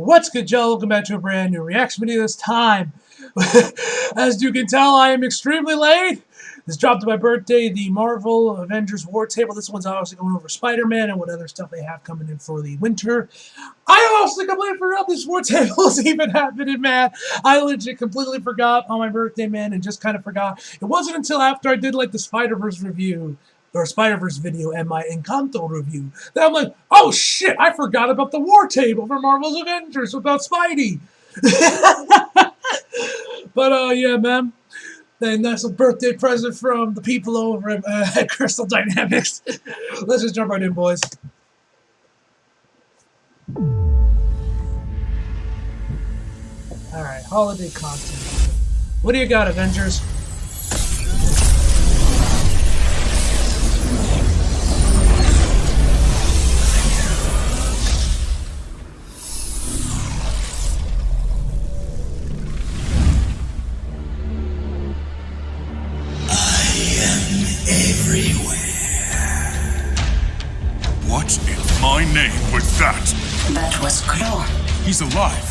What's good, Joe? Welcome back to a brand new reaction video this time. As you can tell, I am extremely late. This dropped on my birthday, the Marvel Avengers War Table. This one's obviously going over Spider-Man and what other stuff they have coming in for the winter. I also completely forgot this War Table is even happening, man. I legit completely forgot on my birthday, man, and just kind of forgot. It wasn't until after I did like the Spider-Verse review or Spider-Verse video and my Encanto review that I'm like, oh shit, I forgot about the War Table for Marvel's Avengers without Spidey. But yeah, man. And that's a birthday present from the people over at Crystal Dynamics. Let's just jump right in, boys. Alright, holiday content. What do you got, Avengers? What in my name was that? That was Claw. He's alive.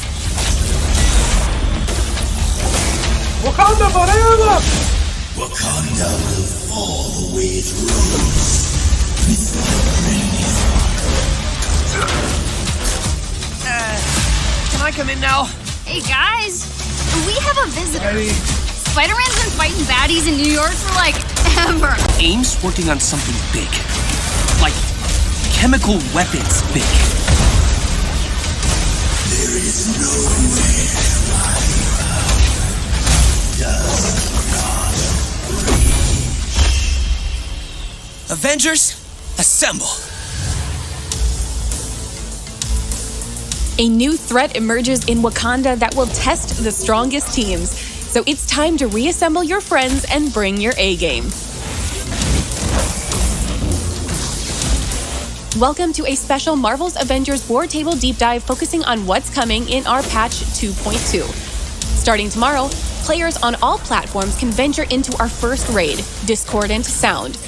Wakanda forever! Wakanda will fall the way through. Can I come in now? Hey guys, we have a visitor. Hey. Spider-Man's been fighting baddies in New York for like ever. AIM's working on something big. Like chemical weapons big. There is nowhere my power does not reach. Avengers, assemble. A new threat emerges in Wakanda that will test the strongest teams. So it's time to reassemble your friends and bring your A-game. Welcome to a special Marvel's Avengers War Table deep dive focusing on what's coming in our patch 2.2. Starting tomorrow, players on all platforms can venture into our first raid, Discordant Sound.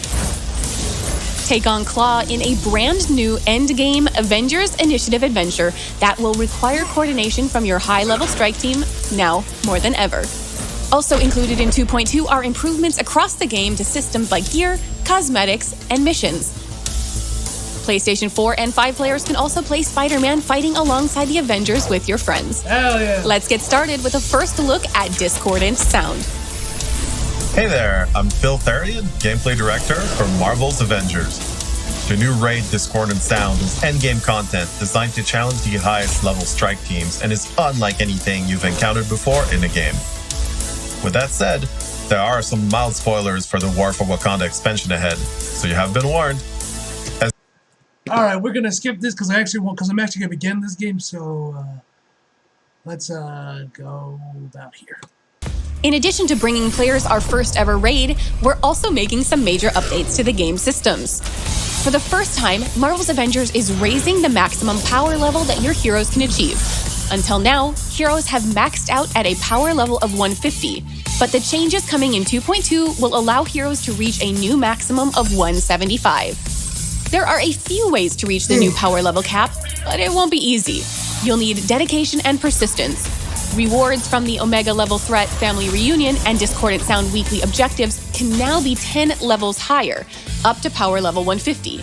Take on Claw in a brand new endgame Avengers Initiative adventure that will require coordination from your high-level strike team now more than ever. Also included in 2.2 are improvements across the game to systems like gear, cosmetics, and missions. PlayStation 4 and 5 players can also play Spider-Man fighting alongside the Avengers with your friends. Hell yeah. Let's get started with a first look at Discordant Sound. Hey there, I'm Phil Therian, Gameplay Director for Marvel's Avengers. The new raid Discordant Sound is endgame content designed to challenge the highest level strike teams and is unlike anything you've encountered before in the game. With that said, there are some mild spoilers for the War for Wakanda expansion ahead, so you have been warned. Alright, we're gonna skip this because I'm actually gonna begin this game, so let's go about here. In addition to bringing players our first ever raid, we're also making some major updates to the game systems. For the first time, Marvel's Avengers is raising the maximum power level that your heroes can achieve. Until now, heroes have maxed out at a power level of 150, but the changes coming in 2.2 will allow heroes to reach a new maximum of 175. There are a few ways to reach the new power level cap, but it won't be easy. You'll need dedication and persistence. Rewards from the Omega level threat family reunion and Discordant Sound weekly objectives can now be 10 levels higher, up to power level 150.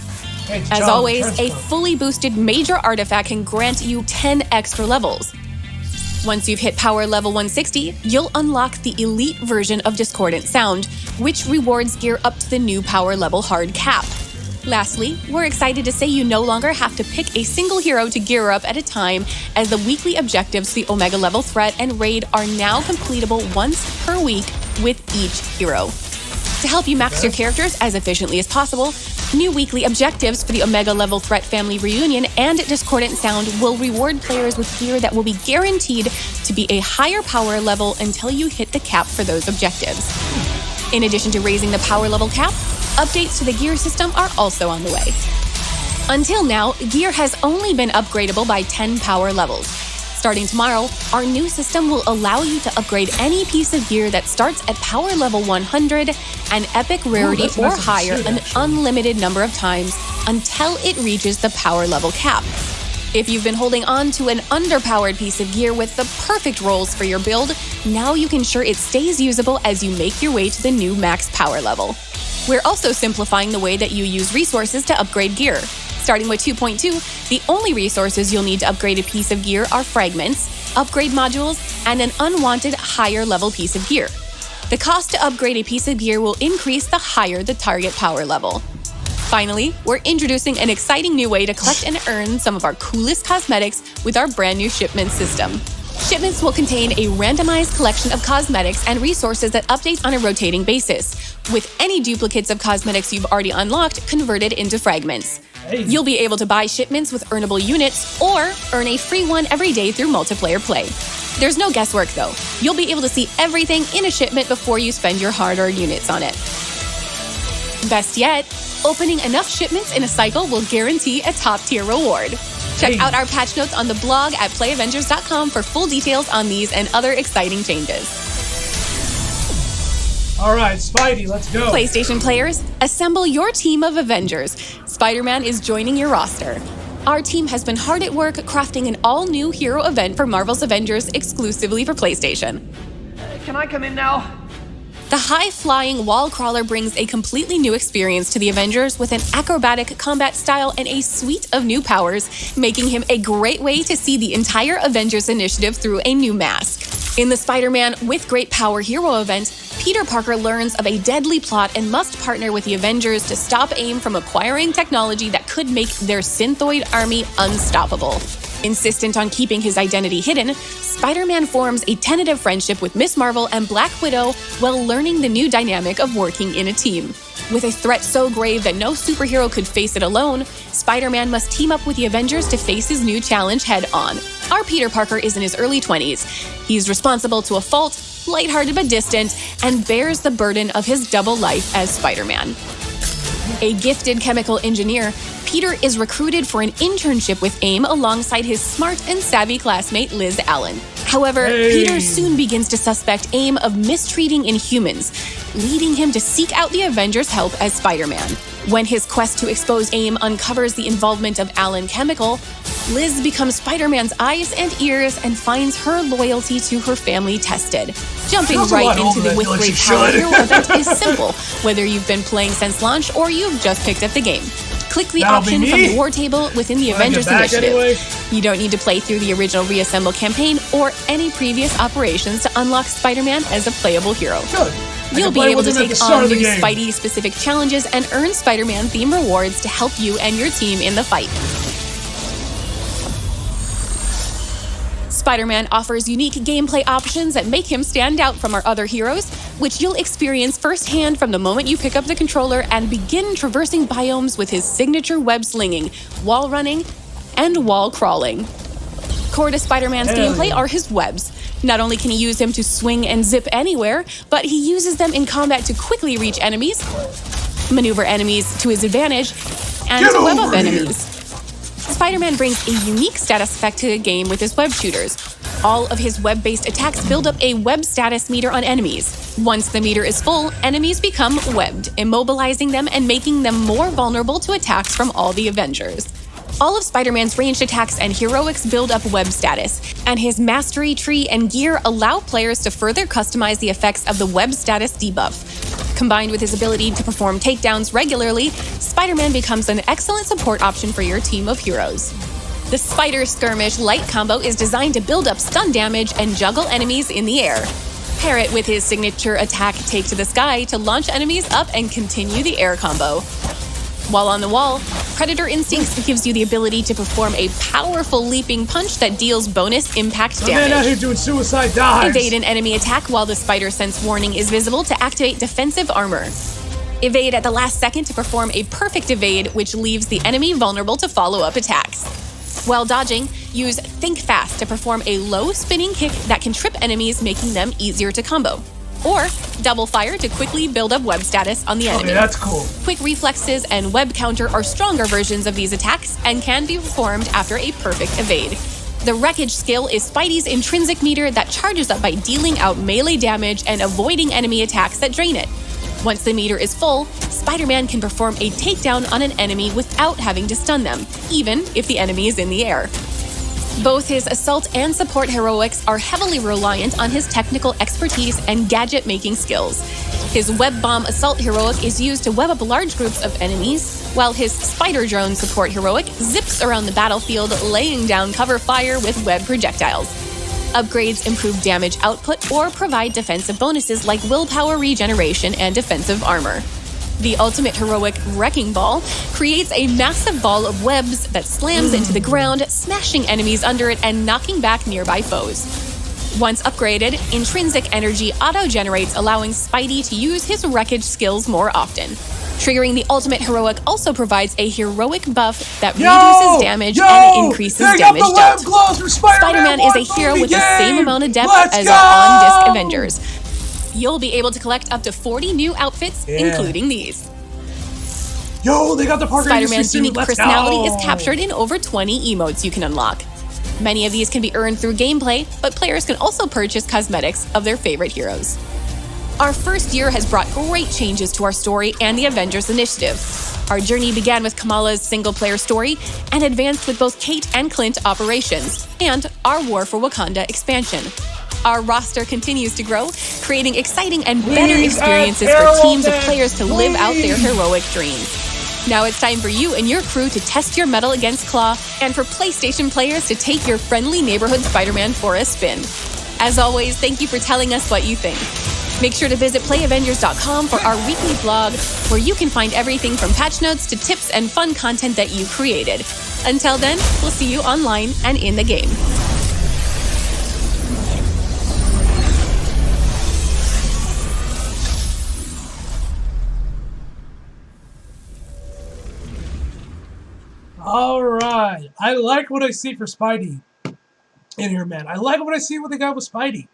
As always, a fully boosted major artifact can grant you 10 extra levels. Once you've hit power level 160, you'll unlock the elite version of Discordant Sound, which rewards gear up to the new power level hard cap. Lastly, we're excited to say you no longer have to pick a single hero to gear up at a time, as the weekly objectives for the Omega level threat and raid are now completable once per week with each hero. To help you max your characters as efficiently as possible, new weekly objectives for the Omega level threat family reunion and Discordant Sound will reward players with gear that will be guaranteed to be a higher power level until you hit the cap for those objectives. In addition to raising the power level cap, updates to the gear system are also on the way. Until now, gear has only been upgradable by 10 power levels. Starting tomorrow, our new system will allow you to upgrade any piece of gear that starts at power level 100, an epic rarity or higher, an unlimited number of times until it reaches the power level cap. If you've been holding on to an underpowered piece of gear with the perfect rolls for your build, now you can ensure it stays usable as you make your way to the new max power level. We're also simplifying the way that you use resources to upgrade gear. Starting with 2.2, the only resources you'll need to upgrade a piece of gear are fragments, upgrade modules, and an unwanted higher level piece of gear. The cost to upgrade a piece of gear will increase the higher the target power level. Finally, we're introducing an exciting new way to collect and earn some of our coolest cosmetics with our brand new shipment system. Shipments will contain a randomized collection of cosmetics and resources that update on a rotating basis, with any duplicates of cosmetics you've already unlocked converted into fragments. You'll be able to buy shipments with earnable units or earn a free one every day through multiplayer play. There's no guesswork though. You'll be able to see everything in a shipment before you spend your hard-earned units on it. Best yet, opening enough shipments in a cycle will guarantee a top-tier reward. Check out our patch notes on the blog at playavengers.com for full details on these and other exciting changes. All right, Spidey, let's go. PlayStation players, assemble your team of Avengers. Spider-Man is joining your roster. Our team has been hard at work crafting an all-new hero event for Marvel's Avengers exclusively for PlayStation. Can I come in now? The high-flying wall crawler brings a completely new experience to the Avengers with an acrobatic combat style and a suite of new powers, making him a great way to see the entire Avengers initiative through a new mask. In the Spider-Man with Great Power Hero event, Peter Parker learns of a deadly plot and must partner with the Avengers to stop AIM from acquiring technology that could make their synthoid army unstoppable. Insistent on keeping his identity hidden, Spider-Man forms a tentative friendship with Miss Marvel and Black Widow while learning the new dynamic of working in a team. With a threat so grave that no superhero could face it alone, Spider-Man must team up with the Avengers to face his new challenge head-on. Our Peter Parker is in his early 20s. He's responsible to a fault, lighthearted but distant, and bears the burden of his double life as Spider-Man. A gifted chemical engineer, Peter is recruited for an internship with AIM alongside his smart and savvy classmate Liz Allen. However, Peter soon begins to suspect AIM of mistreating Inhumans, leading him to seek out the Avengers' help as Spider-Man. When his quest to expose AIM uncovers the involvement of Allen Chemical, Liz becomes Spider-Man's eyes and ears and finds her loyalty to her family tested. Jumping right into the With Great Power Hero event is simple, whether you've been playing since launch or you've just picked up the game. Click the option from the war table within the Avengers Initiative. Anyway. You don't need to play through the original Reassemble campaign or any previous operations to unlock Spider-Man as a playable hero. Good. You'll be able to take on new Spidey-specific challenges and earn Spider-Man-themed rewards to help you and your team in the fight. Spider-Man offers unique gameplay options that make him stand out from our other heroes, which you'll experience firsthand from the moment you pick up the controller and begin traversing biomes with his signature web slinging, wall running, and wall crawling. Core to Spider-Man's gameplay are his webs. Not only can he use them to swing and zip anywhere, but he uses them in combat to quickly reach enemies, maneuver enemies to his advantage, and to web up enemies. Spider-Man brings a unique status effect to the game with his web shooters. All of his web-based attacks build up a web status meter on enemies. Once the meter is full, enemies become webbed, immobilizing them and making them more vulnerable to attacks from all the Avengers. All of Spider-Man's ranged attacks and heroics build up web status, and his mastery tree and gear allow players to further customize the effects of the web status debuff. Combined with his ability to perform takedowns regularly, Spider-Man becomes an excellent support option for your team of heroes. The Spider Skirmish light combo is designed to build up stun damage and juggle enemies in the air. Pair it with his signature attack Take to the Sky to launch enemies up and continue the air combo. While on the wall, Predator Instincts gives you the ability to perform a powerful leaping punch that deals bonus impact damage. Man out here doing suicide dives. Evade an enemy attack while the Spider Sense warning is visible to activate defensive armor. Evade at the last second to perform a perfect evade, which leaves the enemy vulnerable to follow-up attacks. While dodging, use Think Fast to perform a low spinning kick that can trip enemies, making them easier to combo. Or Double Fire to quickly build up web status on the enemy. Okay, that's cool. Quick Reflexes and Web Counter are stronger versions of these attacks and can be performed after a perfect evade. The Wreckage skill is Spidey's intrinsic meter that charges up by dealing out melee damage and avoiding enemy attacks that drain it. Once the meter is full, Spider-Man can perform a takedown on an enemy without having to stun them, even if the enemy is in the air. Both his assault and support heroics are heavily reliant on his technical expertise and gadget-making skills. His web bomb assault heroic is used to web up large groups of enemies, while his spider drone support heroic zips around the battlefield, laying down cover fire with web projectiles. Upgrades improve damage output or provide defensive bonuses like willpower regeneration and defensive armor. The ultimate heroic Wrecking Ball creates a massive ball of webs that slams into the ground, smashing enemies under it and knocking back nearby foes. Once upgraded, Intrinsic Energy auto-generates, allowing Spidey to use his wreckage skills more often. Triggering the ultimate heroic also provides a heroic buff that reduces damage and increases damage dealt. Spider-Man is a hero with the same amount of depth as our on-disc Avengers. You'll be able to collect up to 40 new outfits, including these. Yo, they got the Parker Spider-Man's suit. unique personality is captured in over 20 emotes you can unlock. Many of these can be earned through gameplay, but players can also purchase cosmetics of their favorite heroes. Our first year has brought great changes to our story and the Avengers Initiative. Our journey began with Kamala's single-player story and advanced with both Kate and Clint operations, and our War for Wakanda expansion. Our roster continues to grow, creating exciting and better experiences for teams of players to live out their heroic dreams. Now it's time for you and your crew to test your mettle against Claw, and for PlayStation players to take your friendly neighborhood Spider-Man for a spin. As always, thank you for telling us what you think. Make sure to visit playavengers.com for our weekly blog, where you can find everything from patch notes to tips and fun content that you created. Until then, we'll see you online and in the game. Alright, I like what I see for Spidey in here, man. I like what I see what they got with Spidey.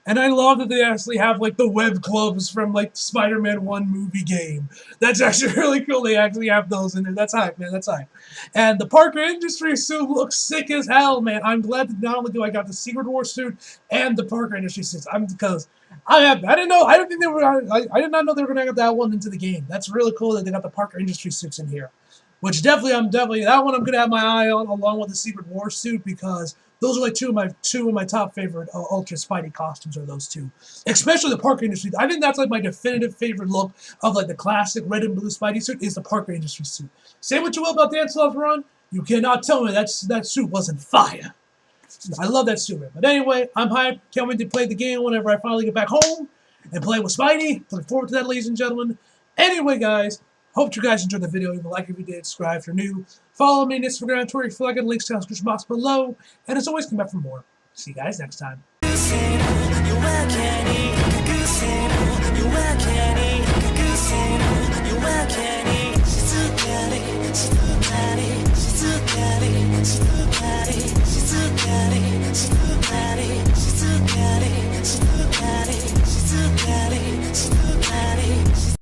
And I love that they actually have, like, the web clubs from, like, Spider-Man 1 movie game. That's actually really cool. They actually have those in there. That's hype, man. That's hype. And the Parker Industries suit looks sick as hell, man. I'm glad that not only do I got the Secret War suit and the Parker Industries suits. Because I didn't know. I didn't think they were. I did not know they were going to get that one into the game. That's really cool that they got the Parker Industries suits in here. Which that one I'm going to have my eye on, along with the Secret War suit, because those are like two of my top favorite Ultra Spidey costumes are those two. Especially the Parker Industries. I think that's like my definitive favorite look of like the classic red and blue Spidey suit is the Parker Industries suit. Say what you will about Dan Slott's run, you cannot tell me that suit wasn't fire. I love that suit, man. But anyway, I'm hyped. Can't wait to play the game whenever I finally get back home and play with Spidey. Looking forward to that, ladies and gentlemen. Anyway, guys, hope you guys enjoyed the video. If you like it, if you did, subscribe if you're new. Follow me on Instagram and Twitter if you like it. Links to the description box below. And as always, come back for more. See you guys next time.